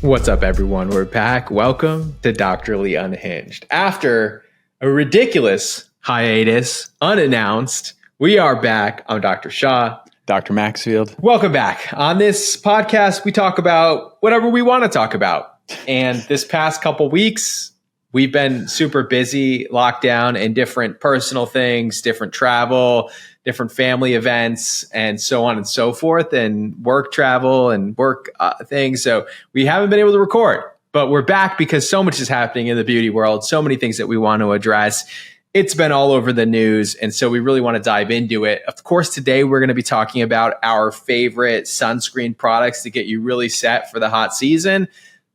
What's up, everyone? We're back. Welcome to Doctorly Unhinged. After a ridiculous hiatus, unannounced, we are back. I'm Dr. Shah. Dr. Maxfield. Welcome back. On this podcast, we talk about whatever we want to talk about. And this past couple weeks, we've been super busy, locked down in different personal things, different travel, different family events, and so on and so forth, and work travel and work things. So we haven't been able to record, but we're back because so much is happening in the beauty world, so many things that we want to address. It's been all over the news, and so we really want to dive into it. Of course, today we're going to be talking about our favorite sunscreen products to get you really set for the hot season.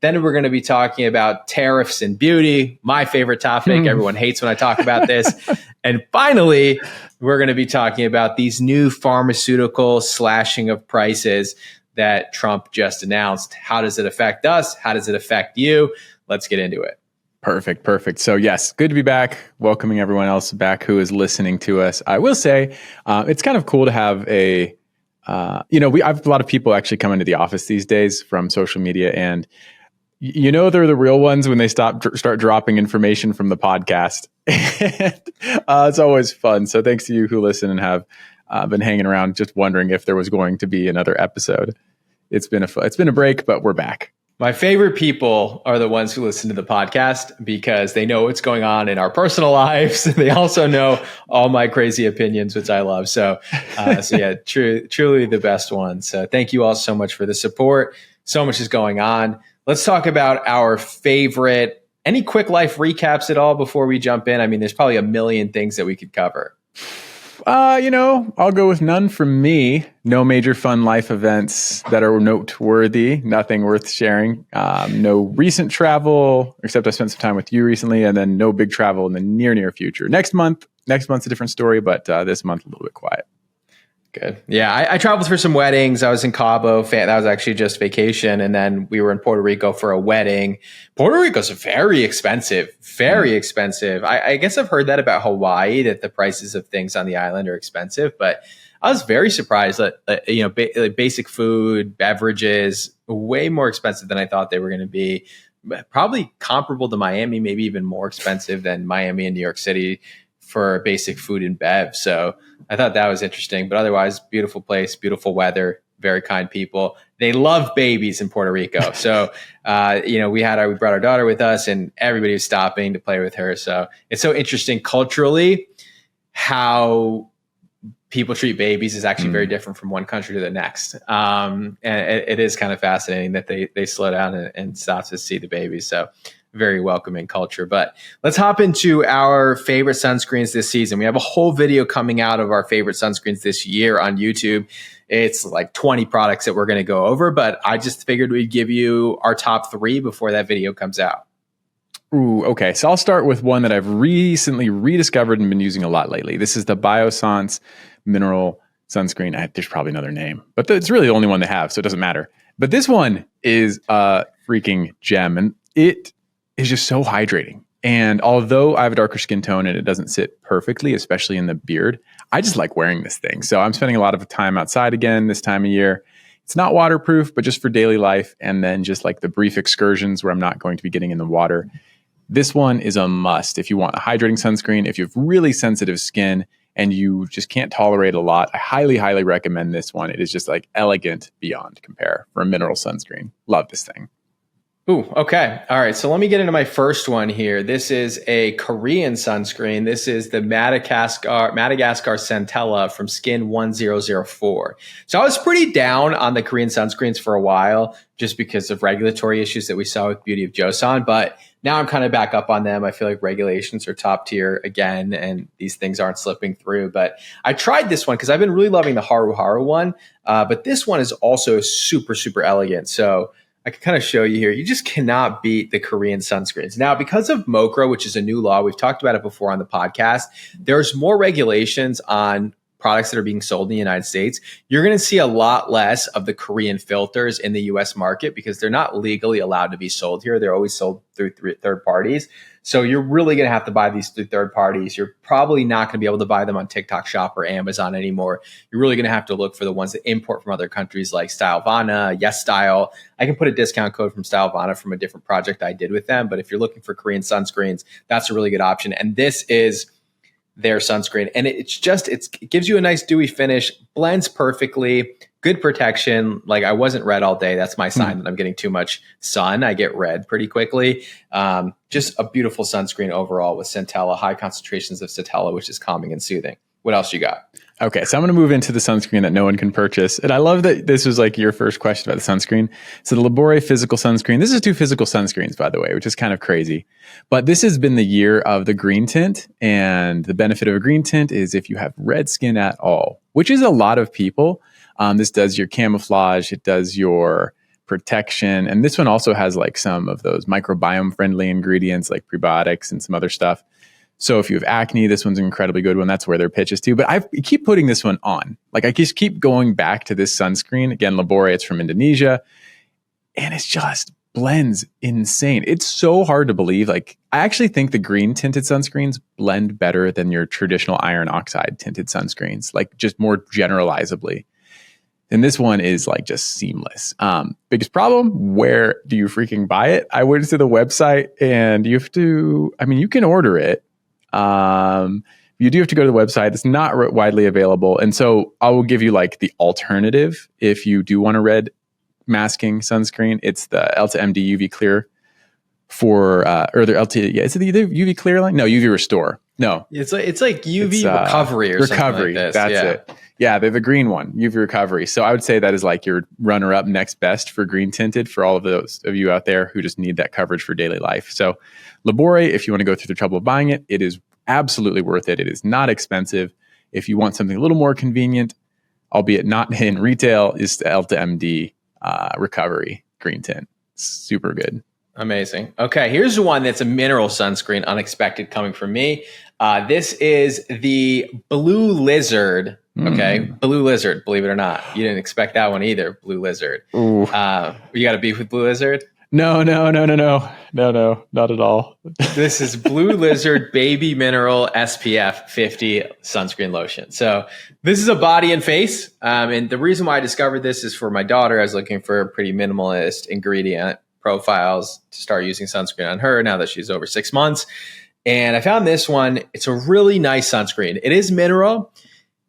Then we're going to be talking about tariffs and beauty, my favorite topic. Everyone hates when I talk about this. And finally, we're going to be talking about these new pharmaceutical slashing of prices that Trump just announced. How does it affect us? How does it affect you? Let's get into it. Perfect. So yes, good to be back. Welcoming everyone else back who is listening to us. I will say it's kind of cool to have I have a lot of people actually come into the office these days from social media, and they're the real ones when they start dropping information from the podcast. It's always fun. So thanks to you who listen and have been hanging around, just wondering if there was going to be another episode. It's been a break, but we're back. My favorite people are the ones who listen to the podcast because they know what's going on in our personal lives. They also know all my crazy opinions, which I love. So yeah, truly the best ones. So thank you all so much for the support. So much is going on. Let's talk about our favorite. Any quick life recaps at all before we jump in? I mean, there's probably a million things that we could cover. I'll go with none from me. No major fun life events that are noteworthy. Nothing worth sharing. No recent travel, except I spent some time with you recently, and then no big travel in the near future. Next month's a different story, but this month a little bit quiet. Good. Yeah, I traveled for some weddings. I was in Cabo. That was actually just vacation. And then we were in Puerto Rico for a wedding. Puerto Rico's very expensive. Very expensive. I guess I've heard that about Hawaii, that the prices of things on the island are expensive. But I was very surprised that, basic food, beverages, way more expensive than I thought they were going to be. Probably comparable to Miami, maybe even more expensive than Miami and New York City for basic food and bev. So I thought that was interesting, but otherwise beautiful place, beautiful weather, very kind people. They love babies in Puerto Rico. So, we brought our daughter with us and everybody was stopping to play with her. So it's so interesting culturally how people treat babies is actually very different from one country to the next. And it is kind of fascinating that they slow down and stop to see the babies. So very welcoming culture. But let's hop into our favorite sunscreens this season. We have a whole video coming out of our favorite sunscreens this year on YouTube. It's like 20 products that we're going to go over, but I just figured we'd give you our top 3 before that video comes out. Ooh, okay. So I'll start with one that I've recently rediscovered and been using a lot lately. This is the Biossance Mineral Sunscreen. There's probably another name, but it's really the only one they have, so it doesn't matter. But this one is a freaking gem, and it is just so hydrating. And although I have a darker skin tone and it doesn't sit perfectly, especially in the beard, I just like wearing this thing. So I'm spending a lot of time outside again this time of year. It's not waterproof, but just for daily life. And then just like the brief excursions where I'm not going to be getting in the water. This one is a must. If you want a hydrating sunscreen, if you have really sensitive skin and you just can't tolerate a lot, I highly, highly recommend this one. It is just like elegant beyond compare for a mineral sunscreen. Love this thing. Ooh, okay. All right. So let me get into my first one here. This is a Korean sunscreen. This is the Madagascar Centella from Skin 1004. So I was pretty down on the Korean sunscreens for a while just because of regulatory issues that we saw with Beauty of Joseon. But now I'm kind of back up on them. I feel like regulations are top tier again, and these things aren't slipping through. But I tried this one because I've been really loving the Haru Haru one. But this one is also super, super elegant. So I can kind of show you here. You just cannot beat the Korean sunscreens. Now, because of MOCRA, which is a new law, we've talked about it before on the podcast, there's more regulations on products that are being sold in the United States, you're going to see a lot less of the Korean filters in the US market because they're not legally allowed to be sold here. They're always sold through third parties. So you're really going to have to buy these through third parties. You're probably not going to be able to buy them on TikTok Shop or Amazon anymore. You're really going to have to look for the ones that import from other countries like Stylevana, Yes Style. I can put a discount code from Stylevana from a different project I did with them. But if you're looking for Korean sunscreens, that's a really good option. And this is their sunscreen. And it gives you a nice dewy finish, blends perfectly, good protection. Like I wasn't red all day. That's my sign that I'm getting too much sun. I get red pretty quickly. Just a beautiful sunscreen overall with centella, high concentrations of centella, which is calming and soothing. What else you got? Okay, so I'm going to move into the sunscreen that no one can purchase. And I love that this was like your first question about the sunscreen. So the Labore physical sunscreen, this is 2 physical sunscreens, by the way, which is kind of crazy. But this has been the year of the green tint. And the benefit of a green tint is if you have red skin at all, which is a lot of people. This does your camouflage, it does your protection. And this one also has like some of those microbiome friendly ingredients like prebiotics and some other stuff. So if you have acne, this one's an incredibly good one. That's where their pitch is too. But I keep putting this one on. Like I just keep going back to this sunscreen. Again, Labore, it's from Indonesia. And it's just blends insane. It's so hard to believe. Like I actually think the green tinted sunscreens blend better than your traditional iron oxide tinted sunscreens, like just more generalizably. And this one is like just seamless. Biggest problem, where do you freaking buy it? I went to the website and you have to, I mean, you can order it. You do have to go to the website. It's not widely available. And so I will give you like the alternative. If you do want a red masking sunscreen, it's the Elta MD UV Clear or the LT. Yeah, is it the UV Clear line? No, UV Restore. No, it's like UV recovery or something like this. That's it. Yeah, they're the green one, UV recovery. So I would say that is like your runner-up next best for green tinted for all of those of you out there who just need that coverage for daily life. So Labore, if you want to go through the trouble of buying it, it is absolutely worth it. It is not expensive. If you want something a little more convenient, albeit not in retail, is the Elta MD recovery green tint. Super good. Amazing. Okay, here's one that's a mineral sunscreen, unexpected coming from me. This is the Blue Lizard. Okay, Blue Lizard, believe it or not. You didn't expect that one either, Blue Lizard. You got a beef with Blue Lizard? No, not at all. This is Blue Lizard Baby Mineral SPF 50 sunscreen lotion. So this is a body and face. And the reason why I discovered this is for my daughter. I was looking for a pretty minimalist ingredient profiles to start using sunscreen on her now that she's over 6 months. And I found this one. It's a really nice sunscreen. It is mineral.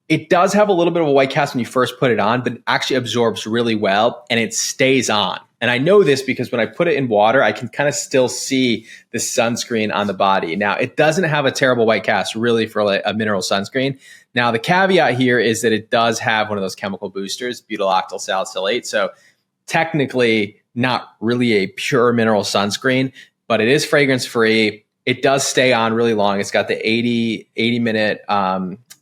It does have a little bit of a white cast when you first put it on, but it actually absorbs really well and it stays on. And I know this because when I put it in water, I can kind of still see the sunscreen on the body. Now, it doesn't have a terrible white cast really for like a mineral sunscreen. Now, the caveat here is that it does have one of those chemical boosters, butyl-octyl salicylate. So technically not really a pure mineral sunscreen, but it is fragrance free. It does stay on really long. It's got the 80 minute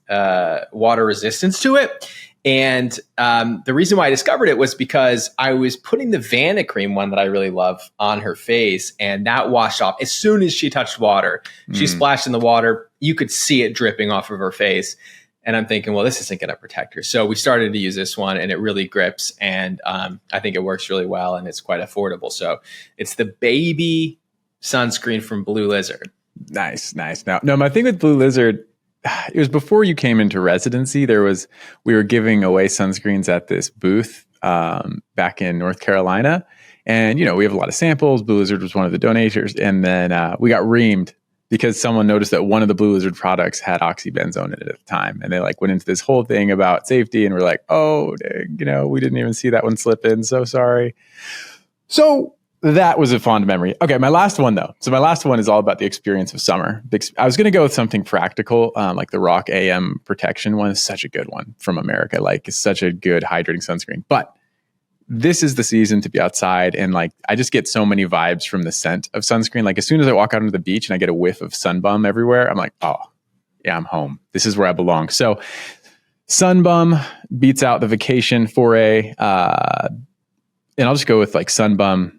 water resistance to it. And the reason why I discovered it was because I was putting the Vanicream one that I really love on her face, and that washed off as soon as she touched water. She splashed in the water. You could see it dripping off of her face. And I'm thinking, well, this isn't going to protect her. So we started to use this one, and it really grips. And I think it works really well, and it's quite affordable. So it's the baby sunscreen from Blue Lizard. Nice. Now, no, my thing with Blue Lizard, it was before you came into residency. We were giving away sunscreens at this booth back in North Carolina. And, we have a lot of samples. Blue Lizard was one of the donators. And then we got reamed because someone noticed that one of the Blue Lizard products had oxybenzone in it at the time. And they went into this whole thing about safety. And we're like, oh, dang, we didn't even see that one slip in. So sorry. So that was a fond memory. Okay, my last one though. So my last one is all about the experience of summer. I was going to go with something practical, like the Rock AM Protection one is such a good one from America. It's such a good hydrating sunscreen. But this is the season to be outside, and I just get so many vibes from the scent of sunscreen. As soon as I walk out onto the beach and I get a whiff of Sunbum everywhere, I'm like, oh yeah, I'm home. This is where I belong. So Sunbum beats out the Vacation foray, and I'll just go with Sunbum.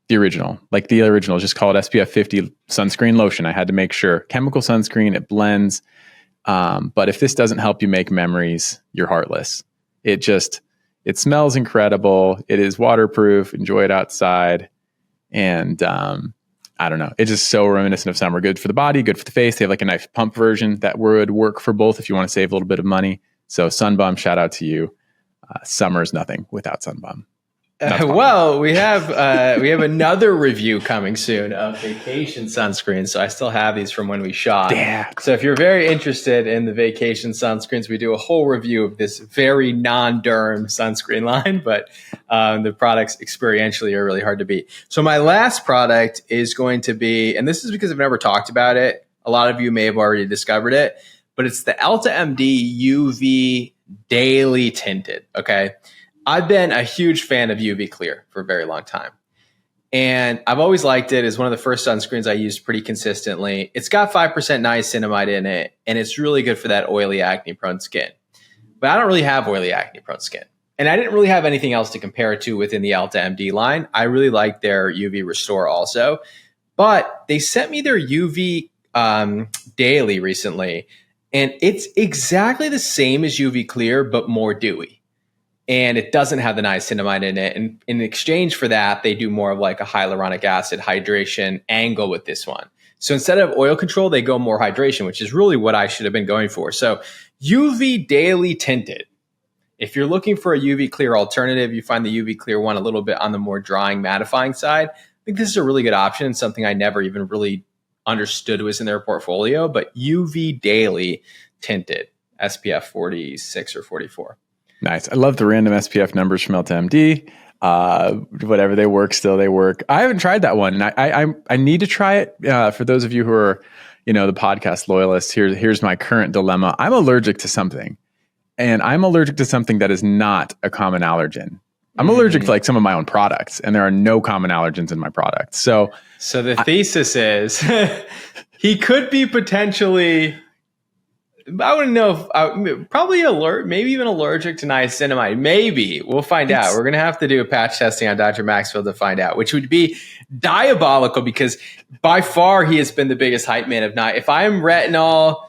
The original, just call it SPF 50 sunscreen lotion. I had to make sure. Chemical sunscreen, it blends. But if this doesn't help you make memories, you're heartless. It smells incredible. It is waterproof. Enjoy it outside. And I don't know. It's just so reminiscent of summer. Good for the body, good for the face. They have like a nice pump version that would work for both if you want to save a little bit of money. So Sunbum, shout out to you. Summer is nothing without Sunbum. Well, we have another review coming soon of vacation sunscreens. So I still have these from when we shot. Yeah. So if you're very interested in the vacation sunscreens, we do a whole review of this very non-derm sunscreen line, but the products experientially are really hard to beat. So my last product is going to be, and this is because I've never talked about it. A lot of you may have already discovered it, but it's the Elta MD UV Daily Tinted. Okay. I've been a huge fan of UV Clear for a very long time. And I've always liked it. It's one of the first sunscreens I used pretty consistently. It's got 5% niacinamide in it, and it's really good for that oily, acne-prone skin. But I don't really have oily, acne-prone skin. And I didn't really have anything else to compare it to within the Elta MD line. I really like their UV Restore also. But they sent me their UV Daily recently, and it's exactly the same as UV Clear, but more dewy. And it doesn't have the niacinamide in it. And in exchange for that, they do more of like a hyaluronic acid hydration angle with this one. So instead of oil control, they go more hydration, which is really what I should have been going for. So UV Daily Tinted. If you're looking for a UV Clear alternative, you find the UV Clear one a little bit on the more drying, mattifying side. I think this is a really good option and something I never even really understood was in their portfolio, but UV Daily Tinted, SPF 46 or 44. Nice. I love the random SPF numbers from LTMD. Whatever they work, still they work. I haven't tried that one, and I need to try it. For those of you who are, the podcast loyalists, here's my current dilemma. I'm allergic to something, and I'm allergic to something that is not a common allergen. I'm allergic to like some of my own products, and there are no common allergens in my products. So the thesis is he could be potentially. I wouldn't know if probably maybe even allergic to niacinamide. Maybe we'll find out. We're going to have to do a patch testing on Dr. Maxfield to find out, which would be diabolical because by far he has been the biggest hype man of night. If retinol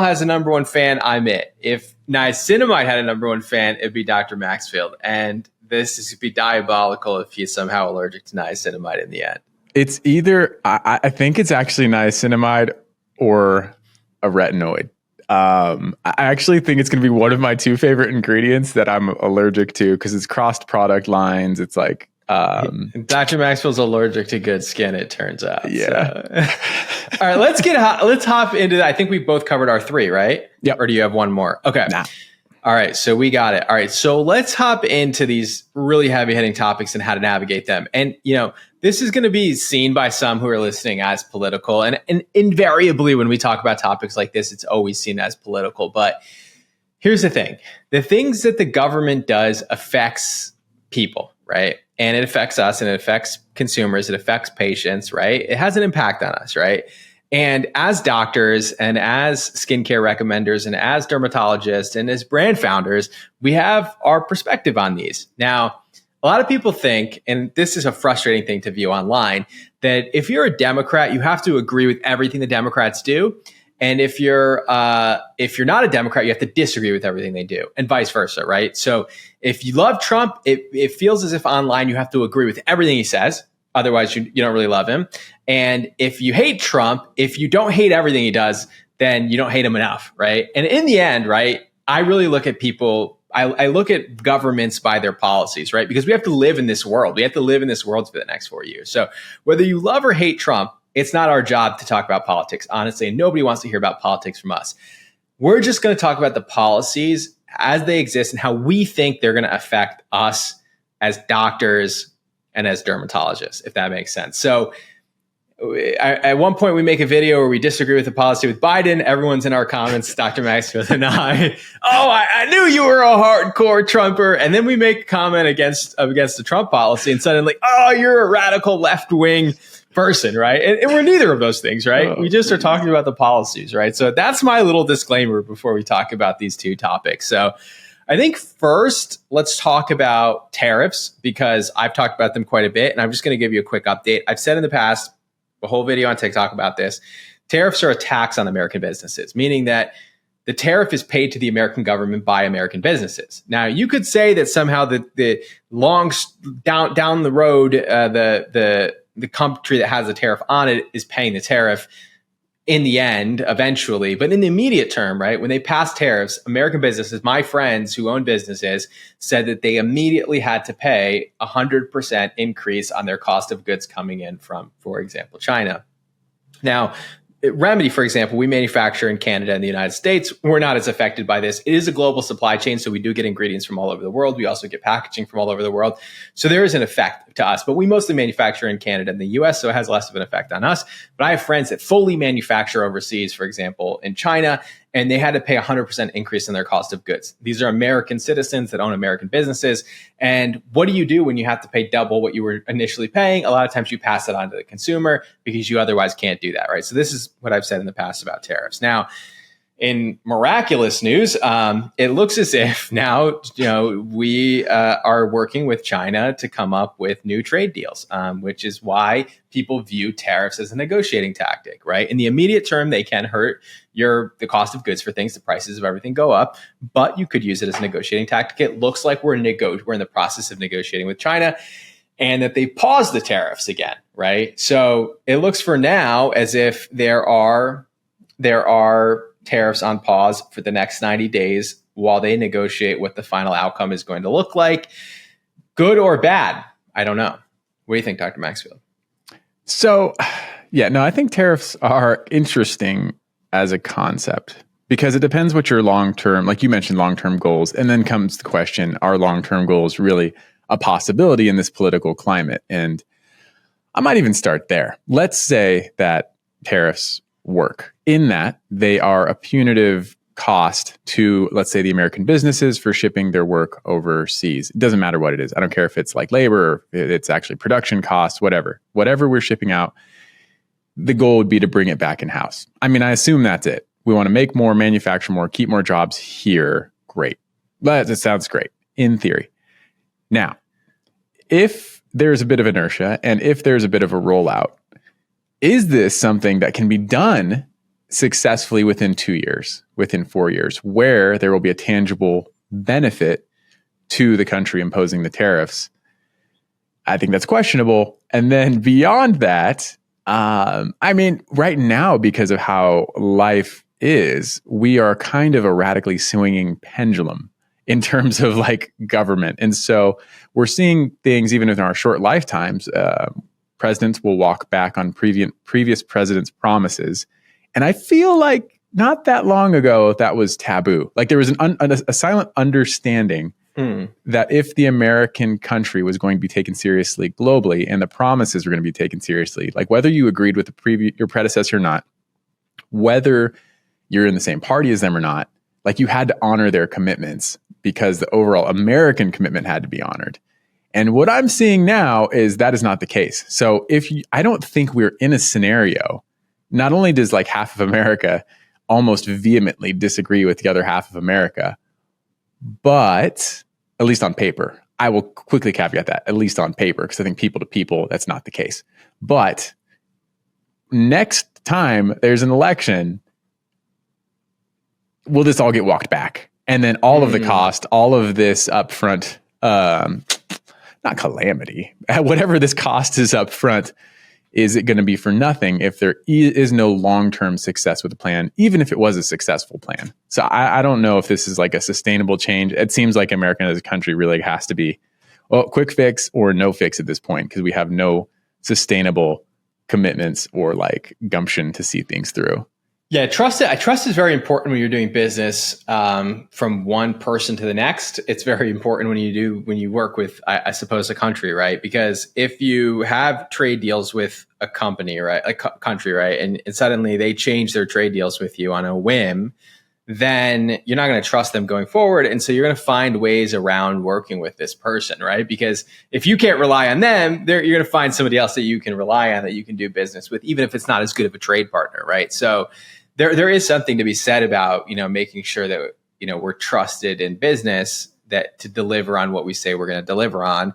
has a number one fan, I'm it. If niacinamide had a number one fan, it'd be Dr. Maxfield. And this is be diabolical if he's somehow allergic to niacinamide in the end. It's either, I think it's actually niacinamide or a retinoid. I actually think it's going to be one of my two favorite ingredients that I'm allergic to because it's crossed product lines. It's like Dr. Maxwell's allergic to good skin, it turns out. Yeah. So. All right, let's hop into that. I think we both covered our three, right? Yep. Or do you have one more? Okay. Nah. All right, so we got it. All right, so let's hop into these really heavy-hitting topics and how to navigate them. And, this is going to be seen by some who are listening as political. And invariably, when we talk about topics like this, it's always seen as political. But here's the thing. The things that the government does affects people, right? And it affects us, and it affects consumers. It affects patients, right? It has an impact on us, right? And as doctors and as skincare recommenders and as dermatologists and as brand founders, we have our perspective on these. Now, a lot of people think, and this is a frustrating thing to view online, that if you're a Democrat, you have to agree with everything the Democrats do. And if you're not a Democrat, you have to disagree with everything they do, and vice versa, right? So if you love Trump, it feels as if online you have to agree with everything he says. Otherwise, you don't really love him. And if you hate Trump, if you don't hate everything he does, then you don't hate him enough, right? And in the end, right, I really look at people, I look at governments by their policies, right? Because we have to live in this world. We have to live in this world for the next 4 years. So whether you love or hate Trump, it's not our job to talk about politics, honestly. And nobody wants to hear about politics from us. We're just going to talk about the policies as they exist and how we think they're going to affect us as doctors and as dermatologists, if that makes sense. So at one point we make a video where we disagree with the policy with Biden. Everyone's in our comments, Dr. Maxfield and I, I knew you were a hardcore Trumper. And then we make a comment against the Trump policy and suddenly, you're a radical left-wing person, right? And we're neither of those things, right? We just are talking about the policies, right? So that's my little disclaimer before we talk about these two topics. So I think first, let's talk about tariffs because I've talked about them quite a bit, and I'm just going to give you a quick update. I've said in the past, a whole video on TikTok about this. tariffs are a tax on American businesses, meaning that the tariff is paid to the American government by American businesses. Now, you could say that somehow the long down the road, the country that has the tariff on it is paying the tariff in the end, eventually. But in the immediate term, right, when they passed tariffs, American businesses, my friends who own businesses, said that they immediately had to pay 100% increase on their cost of goods coming in from, for example, China. Now, Remedy, for example, we manufacture in Canada and the United States. We're not as affected by this. It is a global supply chain, so we do get ingredients from all over the world. We also get packaging from all over the world. So there is an effect to us, but we mostly manufacture in Canada and the US, so it has less of an effect on us. But I have friends that fully manufacture overseas, for example, in China, and they had to pay 100% increase in their cost of goods. These are American citizens that own American businesses. And what do you do when you have to pay double what you were initially paying? A lot of times you pass it on to the consumer because you otherwise can't do that, right? So this is what I've said in the past about tariffs. Now, in miraculous news, it looks as if now we are working with China to come up with new trade deals, which is why people view tariffs as a negotiating tactic, right? In the immediate term, they can hurt the cost of goods for things, the prices of everything go up, but you could use it as a negotiating tactic. It looks like we're in the process of negotiating with China, and that they paused the tariffs again, right? So it looks for now as if there are tariffs on pause for the next 90 days while they negotiate what the final outcome is going to look like. Good or bad? I don't know. What do you think, Dr. Maxfield? So, I think tariffs are interesting as a concept because it depends what your long-term, like you mentioned, long-term goals. And then comes the question, are long-term goals really a possibility in this political climate? And I might even start there. Let's say that tariffs work in that they are a punitive cost to, let's say, the American businesses for shipping their work overseas. It doesn't matter what it is. I don't care if it's like labor, or it's actually production costs, whatever we're shipping out. The goal would be to bring it back in-house. I mean, I assume that's it. We want to make more, manufacture more, keep more jobs here. Great. That sounds great in theory. Now, if there's a bit of inertia and if there's a bit of a rollout, is this something that can be done successfully within 2 years, within 4 years, where there will be a tangible benefit to the country imposing the tariffs? I think that's questionable. And then beyond that, right now, because of how life is, we are kind of a radically swinging pendulum in terms of like government. And so we're seeing things even in our short lifetimes. Presidents will walk back on previous presidents' promises. And I feel like not that long ago, that was taboo. Like there was a silent understanding that if the American country was going to be taken seriously globally and the promises were going to be taken seriously, like whether you agreed with your predecessor or not, whether you're in the same party as them or not, like you had to honor their commitments because the overall American commitment had to be honored. And what I'm seeing now is that is not the case. So I don't think we're in a scenario, not only does like half of America almost vehemently disagree with the other half of America, but at least on paper, I will quickly caveat that, at least on paper, because I think people to people, that's not the case. But next time there's an election, will this all get walked back? And then all of the cost, all of this upfront, not calamity, whatever this cost is up front, is it going to be for nothing if there is no long-term success with the plan, even if it was a successful plan? So I don't know if this is like a sustainable change. It seems like America as a country really has to be, quick fix or no fix at this point, because we have no sustainable commitments or like gumption to see things through. Yeah, trust is very important when you're doing business from one person to the next. It's very important when you work with, I suppose, a country, right? Because if you have trade deals with a company, right, country, right, and suddenly they change their trade deals with you on a whim, then you're not going to trust them going forward. And so you're going to find ways around working with this person, right? Because if you can't rely on them, you're going to find somebody else that you can rely on, that you can do business with, even if it's not as good of a trade partner, right? So there is something to be said about, making sure that, we're trusted in business, that to deliver on what we say we're going to deliver on.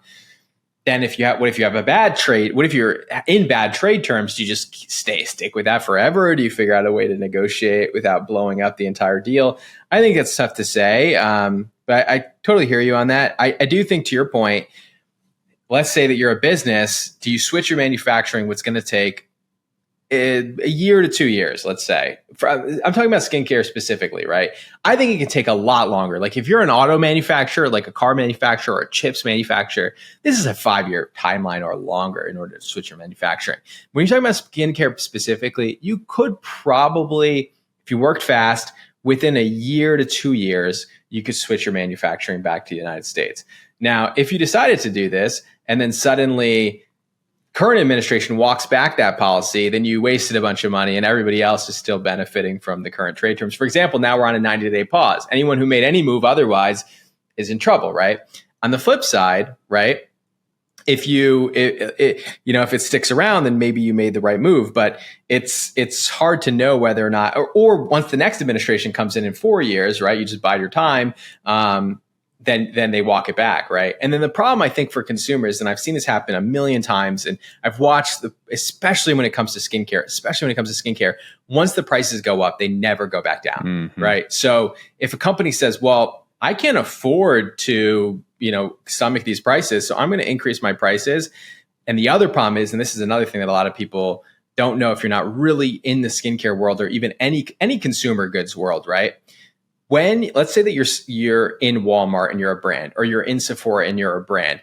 then what if you have a bad trade? What if you're in bad trade terms? Do you just stick with that forever? Or do you figure out a way to negotiate without blowing up the entire deal? I think it's tough to say. But I totally hear you on that. I do think, to your point, let's say that you're a business. Do you switch your manufacturing? What's going to take a year to 2 years, let's say. I'm talking about skincare specifically, right? I think it can take a lot longer. Like if you're an auto manufacturer, like a car manufacturer or a chips manufacturer, this is a 5-year timeline or longer in order to switch your manufacturing. When you're talking about skincare specifically, you could probably, if you worked fast, within a year to 2 years, you could switch your manufacturing back to the United States. Now, if you decided to do this and then suddenly current administration walks back that policy, then you wasted a bunch of money and everybody else is still benefiting from the current trade terms. For example, now we're on a 90-day pause. Anyone who made any move otherwise is in trouble, right? On the flip side, right, if it sticks around, then maybe you made the right move. But it's hard to know whether or not, or once the next administration comes in 4 years, right, you just bide your time. Then they walk it back, right? And then the problem, I think, for consumers, and I've seen this happen a million times, and I've watched, especially when it comes to skincare, once the prices go up, they never go back down, right? So if a company says, well, I can't afford to, stomach these prices, so I'm going to increase my prices. And the other problem is, and this is another thing that a lot of people don't know if you're not really in the skincare world or even any consumer goods world, right? When, let's say that you're in Walmart and you're a brand, or you're in Sephora and you're a brand,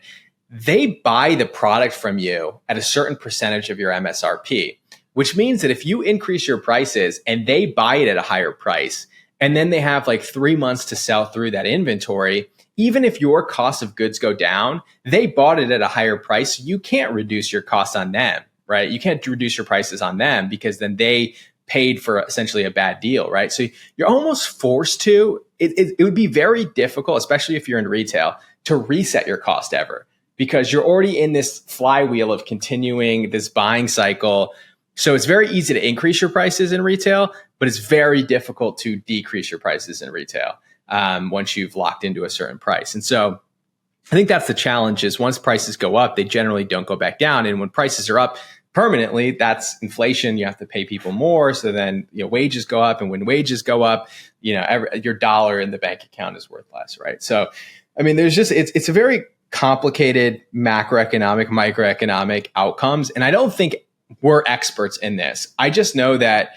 they buy the product from you at a certain percentage of your MSRP, which means that if you increase your prices and they buy it at a higher price, and then they have like 3 months to sell through that inventory, even if your cost of goods go down, they bought it at a higher price. You can't reduce your costs on them, right? You can't reduce your prices on them because then they paid for essentially a bad deal, right? So you're almost forced to, it would be very difficult, especially if you're in retail, to reset your cost ever, because you're already in this flywheel of continuing this buying cycle. So it's very easy to increase your prices in retail, but it's very difficult to decrease your prices in retail once you've locked into a certain price. And so I think that's the challenge, is once prices go up, they generally don't go back down. And when prices are up permanently, that's inflation. You have to pay people more. So then, wages go up. And when wages go up, your dollar in the bank account is worth less, right? So, I mean, it's a very complicated macroeconomic, microeconomic outcomes. And I don't think we're experts in this. I just know that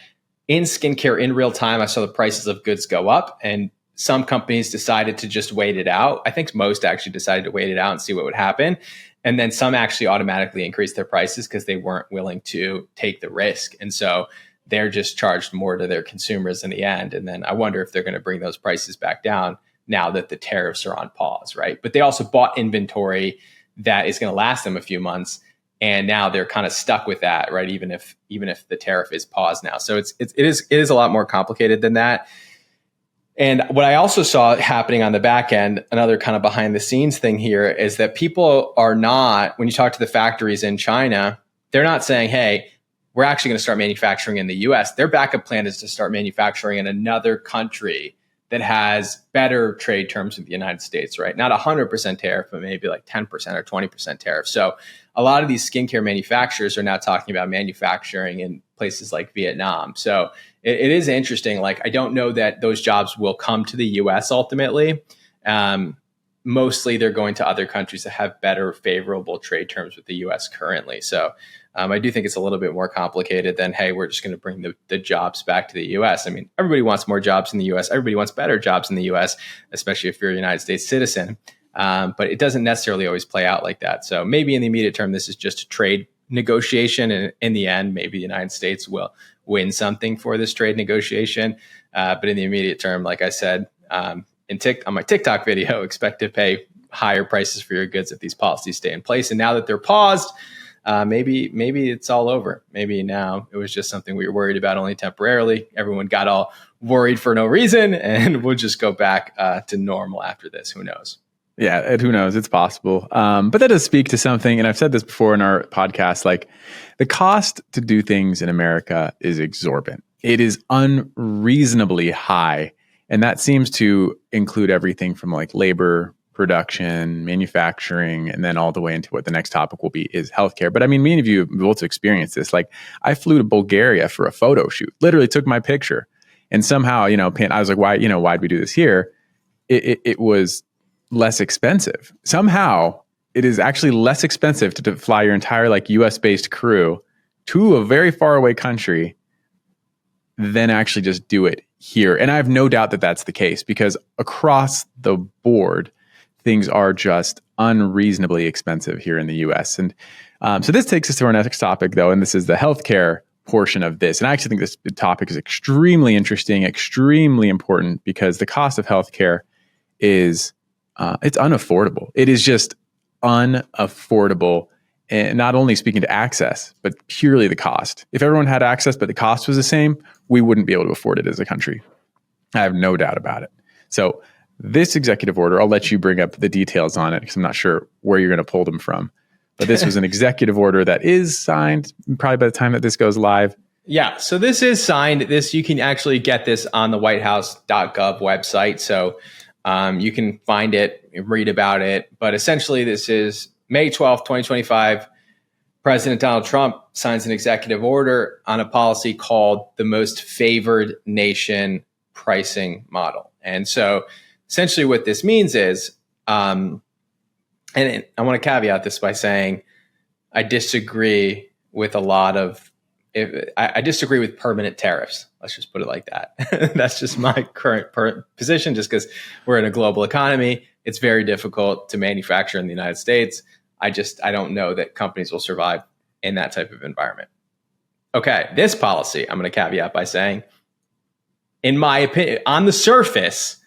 in skincare, in real time, I saw the prices of goods go up, and some companies decided to just wait it out. I think most actually decided to wait it out and see what would happen. And then some actually automatically increased their prices because they weren't willing to take the risk. And so they're just charged more to their consumers in the end. And then I wonder if they're going to bring those prices back down now that the tariffs are on pause, right? But they also bought inventory that is going to last them a few months. And now they're kind of stuck with that, right? Even if the tariff is paused now. So it is a lot more complicated than that. And what I also saw happening on the back end, another kind of behind the scenes thing here, is that people are not, when you talk to the factories in China, they're not saying, hey, we're actually going to start manufacturing in the US. Their backup plan is to start manufacturing in another country that has better trade terms with the United States, right? Not 100% tariff, but maybe like 10% or 20% tariff. So a lot of these skincare manufacturers are now talking about manufacturing in places like Vietnam. So it is interesting. Like, I don't know that those jobs will come to the US ultimately. Mostly they're going to other countries that have better favorable trade terms with the US currently. So I do think it's a little bit more complicated than, hey, we're just going to bring the jobs back to the US. I mean, everybody wants more jobs in the US. Everybody wants better jobs in the US, especially if you're a United States citizen. But it doesn't necessarily always play out like that. So maybe in the immediate term, this is just a trade negotiation. And in the end, maybe the United States will win something for this trade negotiation. But in the immediate term, like I said, on my TikTok video, expect to pay higher prices for your goods if these policies stay in place. And now that they're paused, maybe it's all over. Maybe now it was just something we were worried about only temporarily. Everyone got all worried for no reason, and we'll just go back to normal after this. Who knows? Yeah, who knows? It's possible. But that does speak to something, and I've said this before in our podcast, like the cost to do things in America is exorbitant. It is unreasonably high. And that seems to include everything from like labor, production, manufacturing, and then all the way into what the next topic will be is healthcare. But I mean, many of you have both experienced this. Like, I flew to Bulgaria for a photo shoot, literally took my picture, and somehow, I was like, why'd we do this here? It was less expensive. Somehow it is actually less expensive to fly your entire like US based crew to a very far away country than actually just do it here. And I have no doubt that that's the case, because across the board, things are just unreasonably expensive here in the US. And so this takes us to our next topic, though, and this is the healthcare portion of this. And I actually think this topic is extremely interesting, extremely important, because the cost of healthcare is it's unaffordable. It is just unaffordable. And not only speaking to access, but purely the cost. If everyone had access, but the cost was the same, we wouldn't be able to afford it as a country. I have no doubt about it. So this executive order, I'll let you bring up the details on it, because I'm not sure where you're going to pull them from. But this was an executive order that is signed probably by the time that this goes live. Yeah, so this is signed. You can actually get this on the whitehouse.gov website. So you can find it, read about it. But essentially, this is May 12th, 2025. President Donald Trump signs an executive order on a policy called the Most Favored Nation pricing model. And so essentially what this means is, and I want to caveat this by saying I disagree with I disagree with permanent tariffs. Let's just put it like that. That's just my current position, just because we're in a global economy. It's very difficult to manufacture in the United States. I don't know that companies will survive in that type of environment. Okay, this policy, I'm going to caveat by saying, in my opinion, on the surface,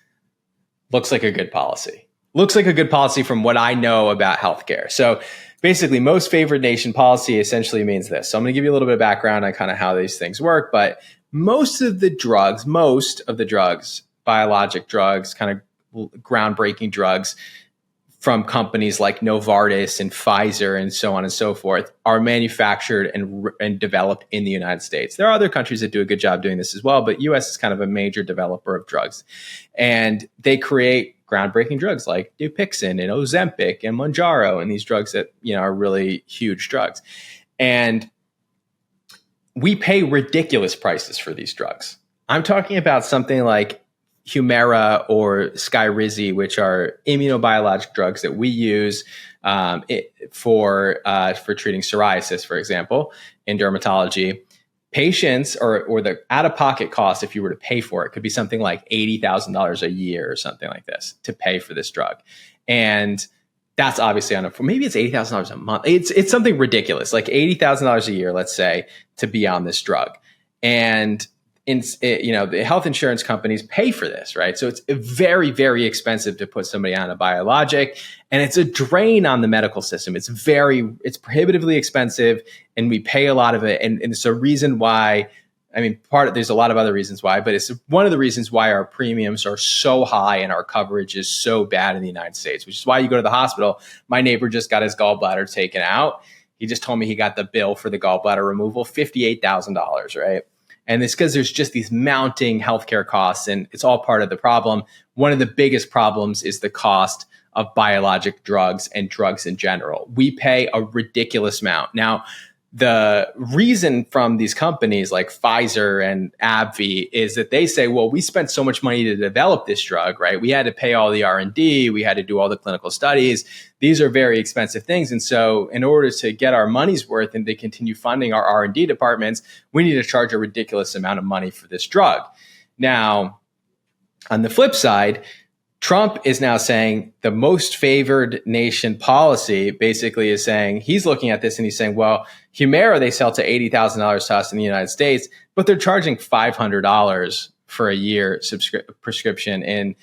looks like a good policy. Looks like a good policy from what I know about healthcare. So basically, most favored nation policy essentially means this. So I'm going to give you a little bit of background on kind of how these things work. But most of the drugs, biologic drugs, kind of groundbreaking drugs from companies like Novartis and Pfizer and so on and so forth, are manufactured and developed in the United States. There are other countries that do a good job doing this as well, but US is kind of a major developer of drugs. And they create groundbreaking drugs like Dupixent and Ozempic and Mounjaro, and these drugs that are really huge drugs. And we pay ridiculous prices for these drugs. I'm talking about something like Humira or Skyrizi, which are immunobiologic drugs that we use for treating psoriasis, for example, in dermatology. Patients or the out-of-pocket cost, if you were to pay for it, could be something like $80,000 a year or something like this to pay for this drug. And that's obviously maybe it's $80,000 a month. It's something ridiculous, like $80,000 a year, let's say, to be on this drug. And the health insurance companies pay for this, right? So it's very, very expensive to put somebody on a biologic, and it's a drain on the medical system. It's prohibitively expensive, and we pay a lot of it. And it's a reason why, there's a lot of other reasons why, but it's one of the reasons why our premiums are so high and our coverage is so bad in the United States, which is why you go to the hospital. My neighbor just got his gallbladder taken out. He just told me he got the bill for the gallbladder removal, $58,000, right? And it's because there's just these mounting healthcare costs, and it's all part of the problem. One of the biggest problems is the cost of biologic drugs and drugs in general. We pay a ridiculous amount. Now, the reason from these companies like Pfizer and AbbVie is that they say, well, we spent so much money to develop this drug, right? We had to pay all the R&D. We had to do all the clinical studies. These are very expensive things. And so in order to get our money's worth and to continue funding our R&D departments, we need to charge a ridiculous amount of money for this drug. Now, on the flip side, Trump is now saying the most favored nation policy basically is saying, he's looking at this and he's saying, well, Humira, they sell to $80,000 to us in the United States, but they're charging $500 for a year prescription in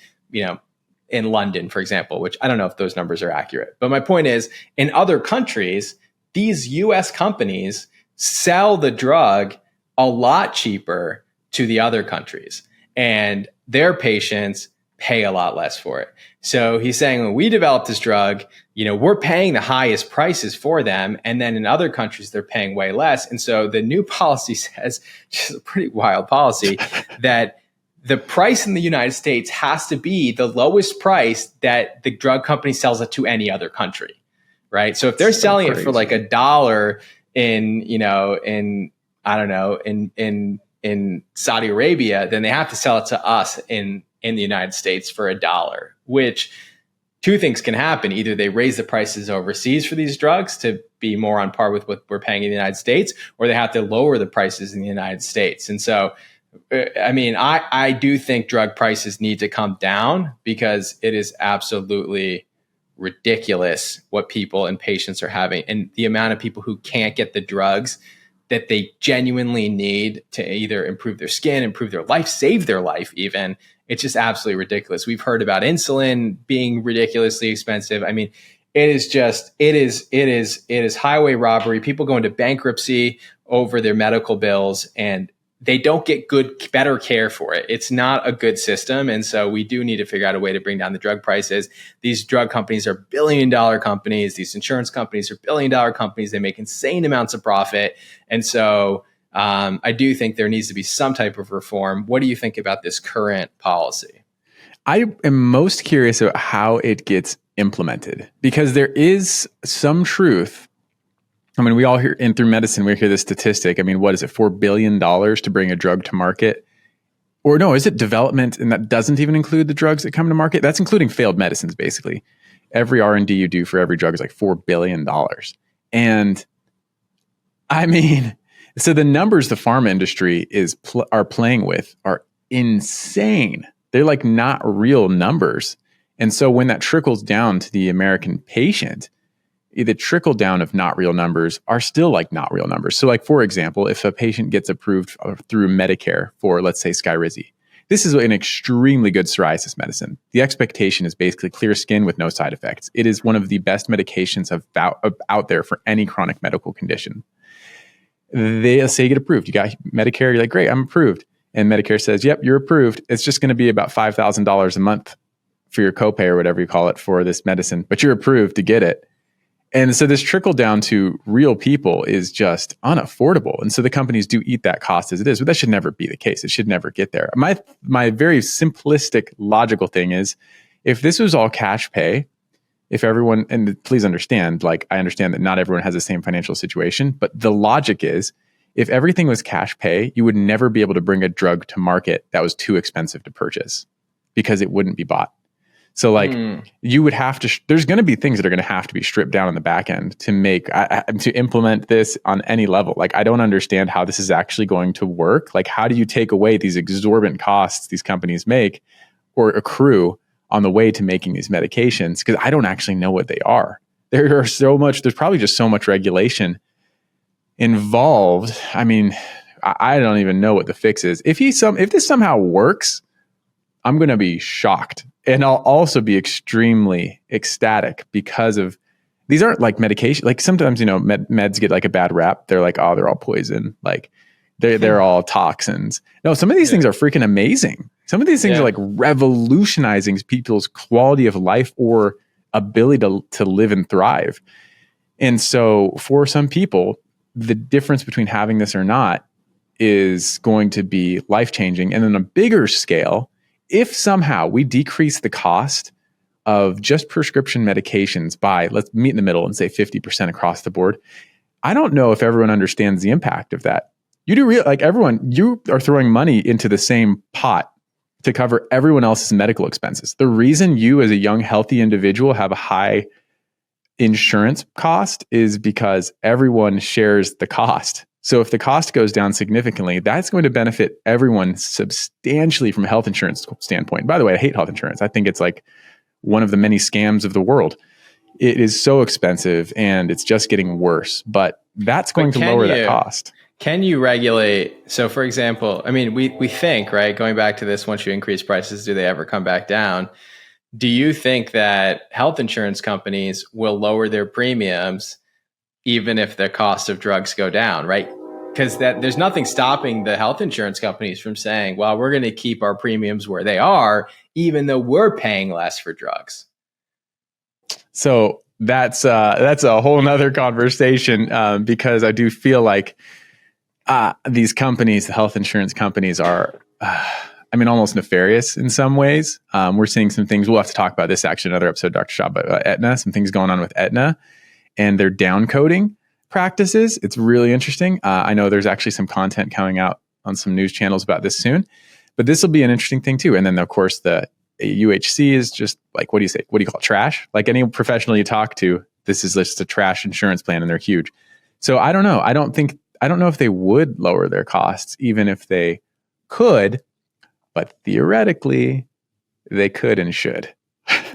London, for example, which I don't know if those numbers are accurate. But my point is, in other countries, these US companies sell the drug a lot cheaper to the other countries, and their patients pay a lot less for it. So he's saying, when we developed this drug, we're paying the highest prices for them. And then in other countries, they're paying way less. And so the new policy says, which is a pretty wild policy, that the price in the United States has to be the lowest price that the drug company sells it to any other country, right? So if they're selling it for like $1 in Saudi Arabia, then they have to sell it to us in the United States for $1, which two things can happen. Either they raise the prices overseas for these drugs to be more on par with what we're paying in the United States, or they have to lower the prices in the United States. And so, I mean, I do think drug prices need to come down because it is absolutely ridiculous what people and patients are having, and the amount of people who can't get the drugs that they genuinely need to either improve their skin, improve their life, save their life even. It's just absolutely ridiculous. We've heard about insulin being ridiculously expensive. I mean, it is highway robbery. People go into bankruptcy over their medical bills, and they don't get better care for it. It's not a good system. And so we do need to figure out a way to bring down the drug prices. These drug companies are billion-dollar companies. These insurance companies are billion-dollar companies. They make insane amounts of profit. And so I do think there needs to be some type of reform. What do you think about this current policy? I am most curious about how it gets implemented, because there is some truth. I mean, we all hear, and through medicine, we hear this statistic. I mean, what is it, $4 billion to bring a drug to market? Or no, is it development? And that doesn't even include the drugs that come to market. That's including failed medicines, basically. Every R&D you do for every drug is like $4 billion. And I mean, so the numbers the pharma industry are playing with are insane. They're like not real numbers. And so when that trickles down to the American patient, the trickle down of not real numbers are still like not real numbers. So like, for example, if a patient gets approved through Medicare for, let's say, Skyrizi, this is an extremely good psoriasis medicine. The expectation is basically clear skin with no side effects. It is one of the best medications out there for any chronic medical condition. They say you get approved. You got Medicare. You're like, great, I'm approved. And Medicare says, yep, you're approved. It's just going to be about $5,000 a month for your copay or whatever you call it for this medicine, but you're approved to get it. And so this trickle down to real people is just unaffordable. And so the companies do eat that cost as it is, but that should never be the case. It should never get there. My very simplistic, logical thing is, if this was all cash pay, if everyone, and please understand, like I understand that not everyone has the same financial situation, but the logic is, if everything was cash pay, you would never be able to bring a drug to market that was too expensive to purchase because it wouldn't be bought. So like you would have to, there's going to be things that are going to have to be stripped down on the back end to make, to implement this on any level. Like, I don't understand how this is actually going to work. Like, how do you take away these exorbitant costs these companies make or accrue on the way to making these medications? Because I don't actually know what they are. There's probably just so much regulation involved. I mean, I don't even know what the fix is. If this somehow works, I'm going to be shocked. And I'll also be extremely ecstatic because of, these aren't like medication. Like sometimes, meds get like a bad rap. They're like, oh, they're all poison. Like they're all toxins. No, some of these things are freaking amazing. Some of these things are like revolutionizing people's quality of life or ability to live and thrive. And so for some people, the difference between having this or not is going to be life-changing. And on a bigger scale, if somehow we decrease the cost of just prescription medications by, let's meet in the middle and say 50% across the board, I don't know if everyone understands the impact of that. You do you are throwing money into the same pot to cover everyone else's medical expenses. The reason you as a young, healthy individual have a high insurance cost is because everyone shares the cost. So if the cost goes down significantly, that's going to benefit everyone substantially from a health insurance standpoint. By the way, I hate health insurance. I think it's like one of the many scams of the world. It is so expensive and it's just getting worse, but that's going to lower that cost. Can you regulate? So for example, I mean, we think, right, going back to this, once you increase prices, do they ever come back down? Do you think that health insurance companies will lower their premiums even if the cost of drugs go down, right? Because there's nothing stopping the health insurance companies from saying, well, we're going to keep our premiums where they are, even though we're paying less for drugs. So that's a whole nother conversation because I do feel like these companies, the health insurance companies, are I mean, almost nefarious in some ways. We're seeing some things. We'll have to talk about this actually another episode, Dr. Shah, but Aetna, some things going on with Aetna and their down coding practices. It's really interesting. I know there's actually some content coming out on some news channels about this soon, but this will be an interesting thing too. And then of course the UHC is just like, what do you say? What do you call it? Trash? Like any professional you talk to, this is just a trash insurance plan and they're huge. So I don't know. I don't know if they would lower their costs, even if they could, but theoretically they could and should.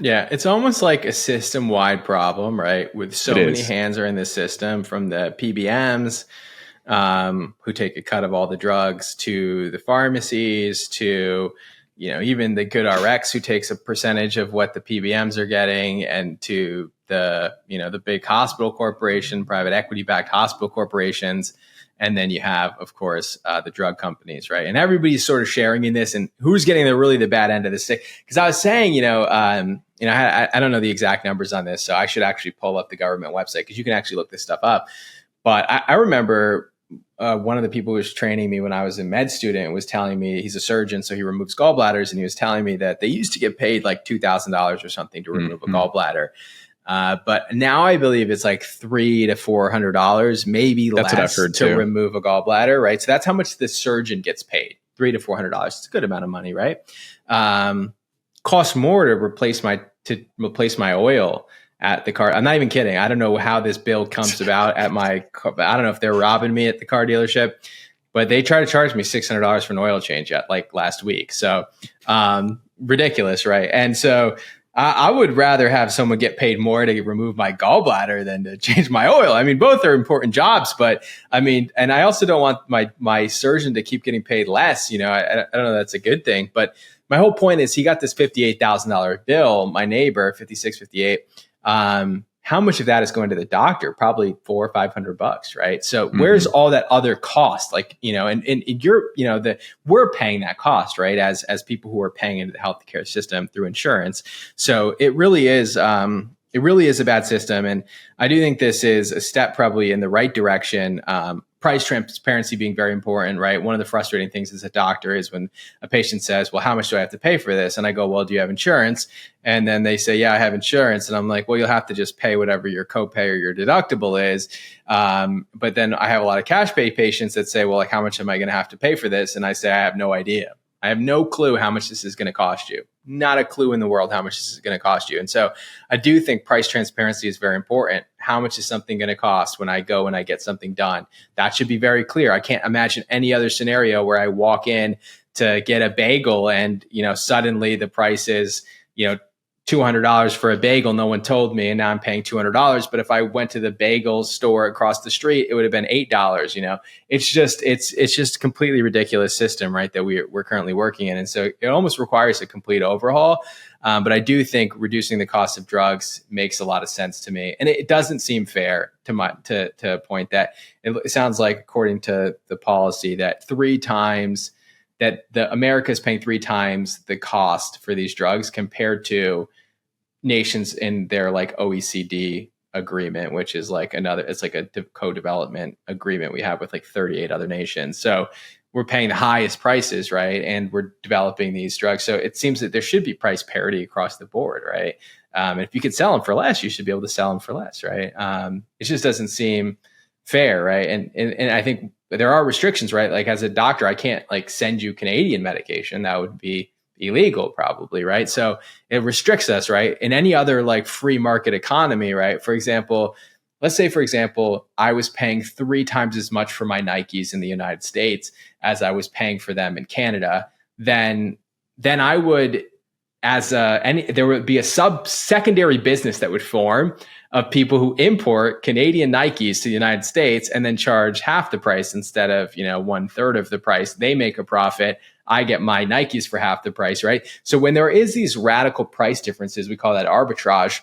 Yeah, it's almost like a system-wide problem, right? With so many hands are in the system, from the PBMs, who take a cut of all the drugs, to the pharmacies, to even the good RX who takes a percentage of what the PBMs are getting, and to the big hospital corporation, private equity-backed hospital corporations. And then you have, of course, the drug companies, right? And everybody's sort of sharing in this, and who's getting the bad end of the stick? Because I was saying, I don't know the exact numbers on this, so I should actually pull up the government website because you can actually look this stuff up. But I remember one of the people who was training me when I was a med student was telling me, he's a surgeon, so he removes gallbladders, and he was telling me that they used to get paid like $2,000 or something to remove a gallbladder. But now I believe it's like $300 to $400, maybe that's less, to too, remove a gallbladder, right? So that's how much the surgeon gets paid, $300 to $400. It's a good amount of money, right? Costs more to replace my oil at the car. I'm not even kidding. I don't know how this bill comes about at I don't know if they're robbing me at the car dealership, but they try to charge me $600 for an oil change like last week. So ridiculous, right? And so I would rather have someone get paid more to remove my gallbladder than to change my oil. I mean, both are important jobs, but I mean, and I also don't want my surgeon to keep getting paid less. I don't know, that's a good thing. But my whole point is he got this $58,000 bill, my neighbor, 56, 58. How much of that is going to the doctor? Probably $400 or $500, right? So where's all that other cost? Like, and we're paying that cost, right? As people who are paying into the healthcare system through insurance. So it really is a bad system. And I do think this is a step probably in the right direction. Price transparency being very important, right? One of the frustrating things as a doctor is when a patient says, well, how much do I have to pay for this? And I go, well, do you have insurance? And then they say, yeah, I have insurance. And I'm like, well, you'll have to just pay whatever your copay or your deductible is. But then I have a lot of cash pay patients that say, well, like, how much am I going to have to pay for this? And I say, I have no idea. I have no clue how much this is going to cost you. Not a clue in the world how much this is going to cost you. And so I do think price transparency is very important. How much is something going to cost when I go and I get something done? That should be very clear. I can't imagine any other scenario where I walk in to get a bagel and, suddenly the price is, $200 for a bagel. No one told me, and now I'm paying $200. But if I went to the bagel store across the street, it would have been $8. It's just a completely ridiculous system, right? That we're currently working in, and so it almost requires a complete overhaul. But I do think reducing the cost of drugs makes a lot of sense to me, and it doesn't seem fair to a point that it sounds like, according to the policy, that America is paying 3 times the cost for these drugs compared to nations in their like OECD agreement, which is like it's like a co-development agreement we have with like 38 other nations. So we're paying the highest prices, right? And we're developing these drugs. So it seems that there should be price parity across the board, right? If you could sell them for less, you should be able to sell them for less, right? It just doesn't seem fair, right? And I think there are restrictions, right? Like as a doctor, I can't like send you Canadian medication. That would be illegal probably, right? So it restricts us, right? In any other like free market economy, right? For example, let's say, I was paying 3 times as much for my Nikes in the United States as I was paying for them in Canada. Then I would, there would be a secondary business that would form of people who import Canadian Nikes to the United States and then charge half the price instead of, 1/3 of the price. They make a profit. I get my Nikes for half the price, right? So when there is these radical price differences, we call that arbitrage.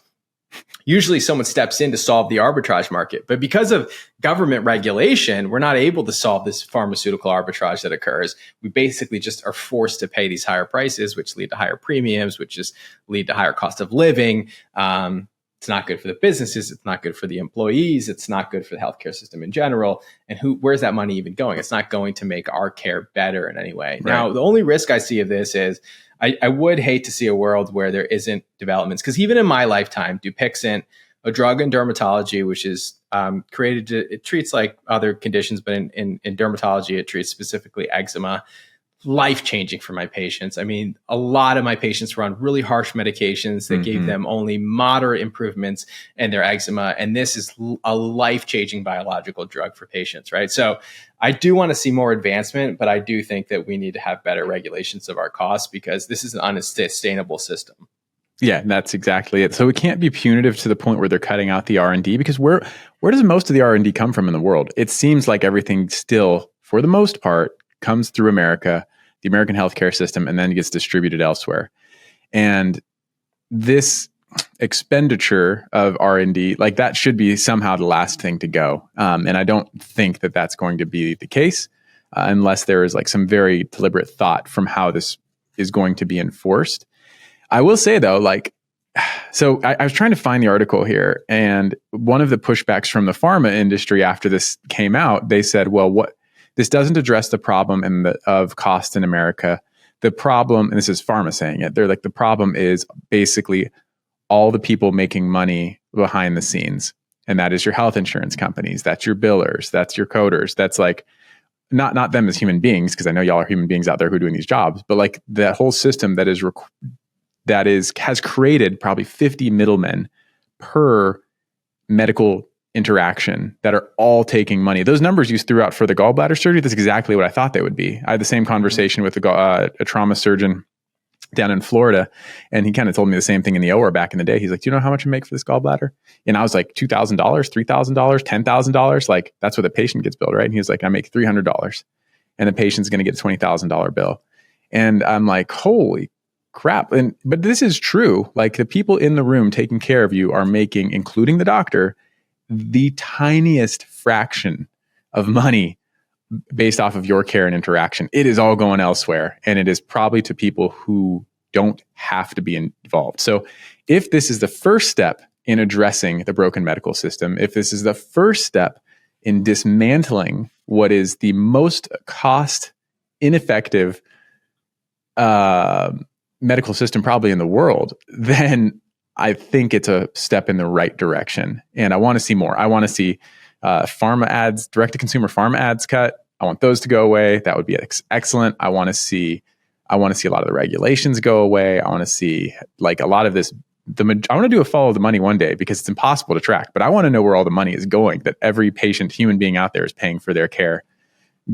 Usually someone steps in to solve the arbitrage market. But because of government regulation, we're not able to solve this pharmaceutical arbitrage that occurs. We basically just are forced to pay these higher prices, which lead to higher premiums, which just lead to higher cost of living. It's not good for the businesses. It's not good for the employees. It's not good for the healthcare system in general. And where's that money even going? It's not going to make our care better in any way. Right. Now, the only risk I see of this is I would hate to see a world where there isn't developments, because even in my lifetime, Dupixent, a drug in dermatology, which is it treats like other conditions, but in dermatology, it treats specifically eczema. Life-changing for my patients. I mean, a lot of my patients were on really harsh medications that gave them only moderate improvements in their eczema. And this is a life-changing biological drug for patients, right? So I do want to see more advancement, but I do think that we need to have better regulations of our costs, because this is an unsustainable system. Yeah, that's exactly it. So it can't be punitive to the point where they're cutting out the R&D, because where does most of the R&D come from in the world? It seems like everything still, for the most part, comes through America, the American healthcare system, and then gets distributed elsewhere. And this expenditure of R&D, like that should be somehow the last thing to go. And I don't think that that's going to be the case unless there is like some very deliberate thought from how this is going to be enforced. I will say though, so I was trying to find the article here, and one of the pushbacks from the pharma industry after this came out, they said, well, this doesn't address the problem of cost in America. The problem, and this is Pharma saying it, they're like, the problem is basically all the people making money behind the scenes. And that is your health insurance companies, that's your billers, that's your coders. That's like, not them as human beings, because I know y'all are human beings out there who are doing these jobs, but like that whole system has created probably 50 middlemen per medical interaction that are all taking money. Those numbers you threw out for the gallbladder surgery, that's exactly what I thought they would be. I had the same conversation with a trauma surgeon down in Florida, and he kind of told me the same thing in the OR back in the day. He's like, do you know how much I make for this gallbladder? And I was like, $2,000, $3,000, $10,000. Like, that's what the patient gets billed, right? And he was like, I make $300, and the patient's going to get a $20,000 bill. And I'm like, holy crap. But this is true. Like, the people in the room taking care of you are making, including the doctor, the tiniest fraction of money based off of your care and interaction. It is all going elsewhere, and it is probably to people who don't have to be involved. So if this is the first step in addressing the broken medical system, if this is the first step in dismantling what is the most cost ineffective medical system probably in the world, then I think it's a step in the right direction. And I want to see more. I want to see pharma ads, direct-to-consumer pharma ads cut. I want those to go away. That would be excellent. I want to see a lot of the regulations go away. I want to see like a lot of this. I want to do a follow the money one day, because it's impossible to track. But I want to know where all the money is going, that every patient, human being out there is paying for their care,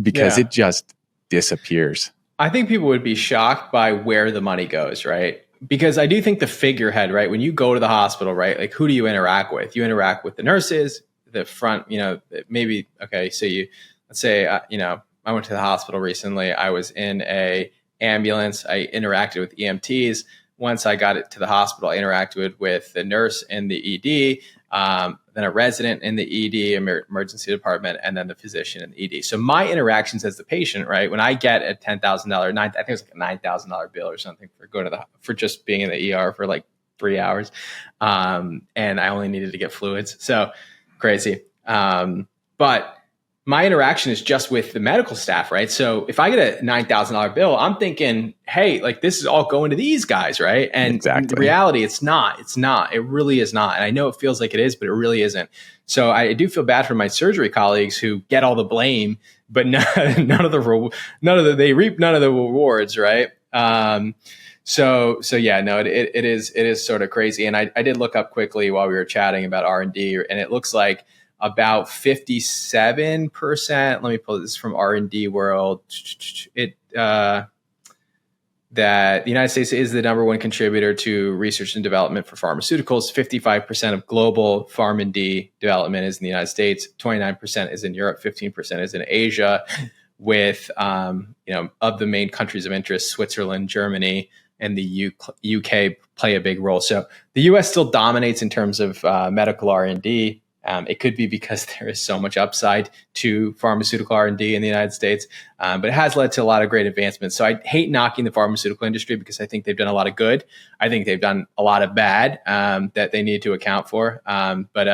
because it just disappears. I think people would be shocked by where the money goes, right? Because I do think the figurehead, right? When you go to the hospital, right? Like, who do you interact with? You interact with the nurses, the front, maybe, okay. So let's say, I went to the hospital recently. I was in a ambulance. I interacted with EMTs. Once I got it to the hospital, I interacted with the nurse in the ED, then a resident in the ED, emergency department, and then the physician in the ED. So my interactions as the patient, right? When I get a $10,000, I think it was like a $9,000 bill or something for just being in the ER for like 3 hours, and I only needed to get fluids. So crazy. But my interaction is just with the medical staff, right? So if I get a $9,000 bill, I'm thinking, hey, like, this is all going to these guys, right? And exactly. In reality, it's not. It really is not. And I know it feels like it is, but it really isn't. So I do feel bad for my surgery colleagues who get all the blame, but they reap none of the rewards, right? So yeah, no, it is sort of crazy. And I did look up quickly while we were chatting about R&D, and it looks like about 57%. Let me pull this from R&D World. That the United States is the number one contributor to research and development for pharmaceuticals. 55% of global Pharm&D development is in the United States. 29% is in Europe. 15% is in Asia. With of the main countries of interest, Switzerland, Germany, and the UK play a big role. So the US still dominates in terms of medical R&D. It could be because there is so much upside to pharmaceutical R&D in the United States, but it has led to a lot of great advancements. So I hate knocking the pharmaceutical industry because I think they've done a lot of good. I think they've done a lot of bad that they need to account for. But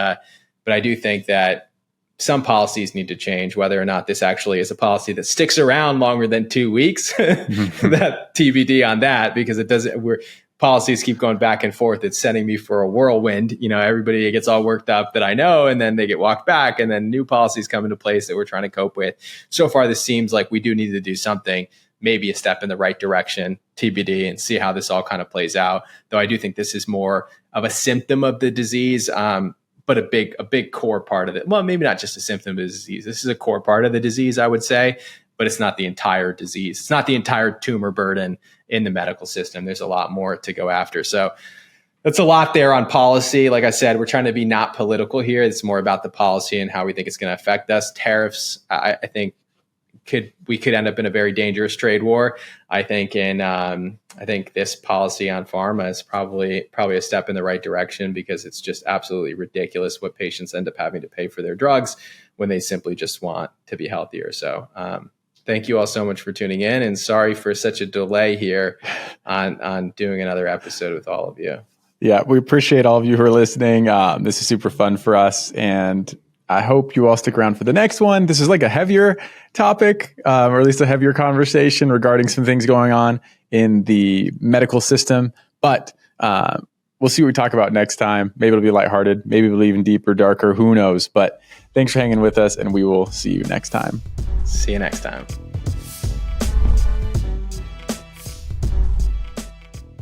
I do think that some policies need to change. Whether or not this actually is a policy that sticks around longer than 2 weeks, that TBD on that, because it doesn't. Policies keep going back and forth. It's sending me for a whirlwind. Everybody gets all worked up that I know, and then they get walked back, and then new policies come into place that we're trying to cope with. So far, this seems like we do need to do something, maybe a step in the right direction, TBD, and see how this all kind of plays out. Though I do think this is more of a symptom of the disease, but a big core part of it. Well, maybe not just a symptom of the disease. This is a core part of the disease, I would say, but it's not the entire disease. It's not the entire tumor burden in the medical system. There's a lot more to go after. So that's a lot there on policy. Like I said, we're trying to be not political here. It's more about the policy and how we think it's going to affect us. Tariffs, I think we could end up in a very dangerous trade war. I think this policy on pharma is probably a step in the right direction, because it's just absolutely ridiculous what patients end up having to pay for their drugs when they simply just want to be healthier. So thank you all so much for tuning in, and sorry for such a delay here on doing another episode with all of you. Yeah, we appreciate all of you who are listening. This is super fun for us, and I hope you all stick around for the next one. This is like a heavier topic, or at least a heavier conversation regarding some things going on in the medical system. But we'll see what we talk about next time. Maybe it'll be lighthearted. Maybe it'll be even deeper, darker. Who knows? But thanks for hanging with us, and we will see you next time. See you next time.